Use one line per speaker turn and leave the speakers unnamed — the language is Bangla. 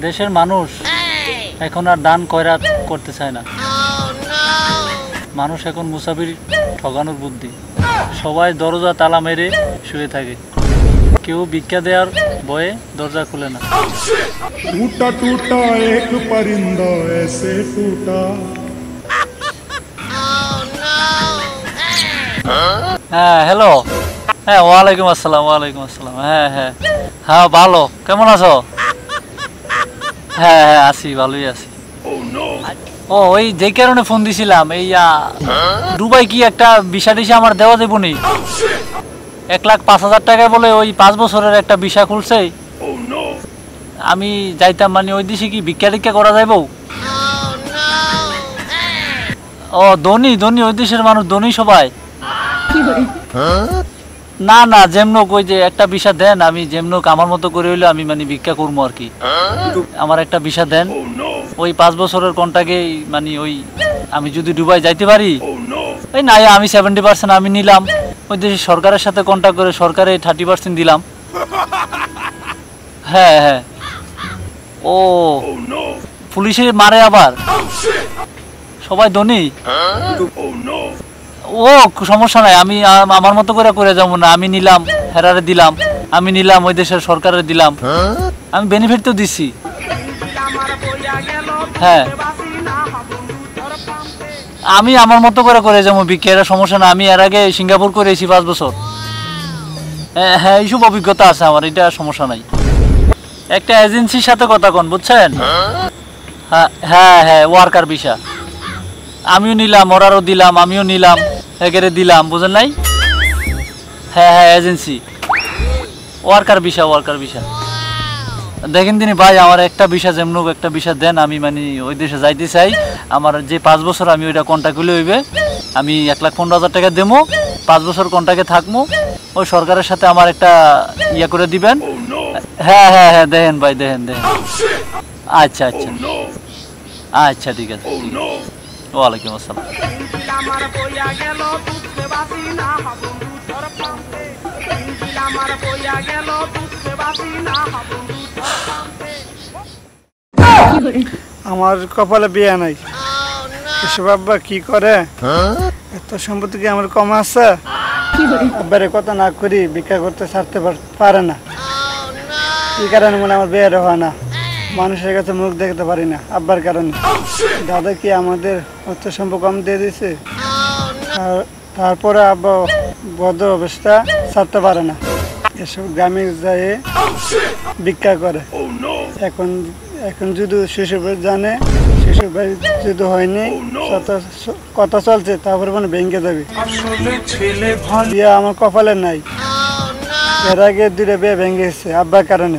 দেশের মানুষ এখন আর দান কয়রাত করতে চায় না। মানুষ এখন মুসাফির ঠগানোর বুদ্ধি। সবাই দরজা তালা মেরে শুয়ে থাকে, কেউ ভিক্ষা দেওয়ার ভয়ে দরজা খুলে না।
टूटा टूटा एक परिंदा ऐसे टूटा।
হ্যাঁ হ্যালো, হ্যাঁ ওয়ালাইকুম আসসালাম। ওয়ালাইকুম আসসালাম। হ্যাঁ হ্যাঁ হ্যাঁ ভালো, কেমন আছো? হ্যাঁ হ্যাঁ আছি, ভালোই আছি। ও ওই যে কারণে ফোন দিছিলাম, এই দুবাই কি একটা ভিসা টিসা আমার দেওয়া দেবো নি? 1,05,000 টাকায় বলে ওই 5 বছরের একটা ভিসা খুলছে। আমি যাইতাম, মানে ওই দেশে কি ভিক্ষা টিক্ষা করা যাইব? ও ধনী ধনী, ওই দেশের মানুষ ধনী সবাই। না না যেমনক ওই যে একটা ভিসা দেন, আমি যেমনক আমার মতো করে হইলে আমি মানে ভিক্ষা করবো আর কি। আমার একটা ভিসা দেন, ওই 5 বছরের কন্ট্রাক্টে, মানে ওই আমি যদি দুবাই যাইতে পারি, ওই না আমি 70% আমি নিলাম, ওই দেশের সরকারের সাথে কন্ট্যাক্ট করে সরকারে 30% দিলাম। হ্যাঁ হ্যাঁ। ও পুলিশে মারে আবার, সবাই ধনী। ও সমস্যা নাই, আমি আমার মতো করে যাবো না। আমি নিলাম, হেরারে দিলাম, আমি নিলাম, ওই দেশের সরকারে দিলাম, আমি বেনিফিট তো দিচ্ছি। হ্যাঁ আমি আমার মতো করে যাবো ভিক্ষা, এর সমস্যা না। আমি এর আগে সিঙ্গাপুর করেছি 5 বছর। হ্যাঁ হ্যাঁ এইসব অভিজ্ঞতা আছে আমার, এটা সমস্যা নাই। একটা এজেন্সির সাথে কথা কন, বুঝছেন? হ্যাঁ হ্যাঁ হ্যাঁ ওয়ার্কার ভিসা আমিও নিলাম, ওরারও দিলাম, আমিও নিলাম, একেরে দিলাম, বুঝেন নাই? হ্যাঁ হ্যাঁ agency worker visa, worker visa. দেখেন তিনি ভাই, আমার একটা ভিসা যেমন একটা ভিসা দেন, আমি মানে ওই দেশে যাইতে চাই। আমার যে 5 বছর আমি ওইটা কন্ট্রাক্ট হইলে হইবে, আমি 1,15,000 টাকা দেবো, 5 বছর কন্ট্রাক্টে থাকবো, ওই সরকারের সাথে আমার একটা ইয়া করে দিবেন। হ্যাঁ হ্যাঁ হ্যাঁ দেখেন ভাই, দেখেন দেখেন। আচ্ছা আচ্ছা আচ্ছা ঠিক আছে। ওয়ালাইকুম আসসালাম।
আমার কপালে বিয়ে নাই, এসব আব্বা কি করে? এত সম্পত্তি কি আমার কম আছে? আব্বারে কথা না করি ভিক্ষা করতে ছাড়তে পারে না, এই কারণে মনে আমার বিয়ে হয় না। মানুষের কাছে মুখ দেখতে পারি না আব্বার কারণে। দাদা কি আমাদের অর্থ সম্পদ কম দিয়ে দিছে, তারপরে আব্বা বদ্ধ অবস্থা ছাড়তে পারে না, এসব গ্রামে যায় ভিক্ষা করে। এখন এখন যদি শ্বশুর বাড়ি জানে, শ্বশুর বাড়ি যদি হয়নি, কথা চলছে, তারপরে মানে ভেঙে যাবে। আমার কপালে নাই, এর আগে 2টা বিয়ে ভেঙে গেছে আব্বার কারণে।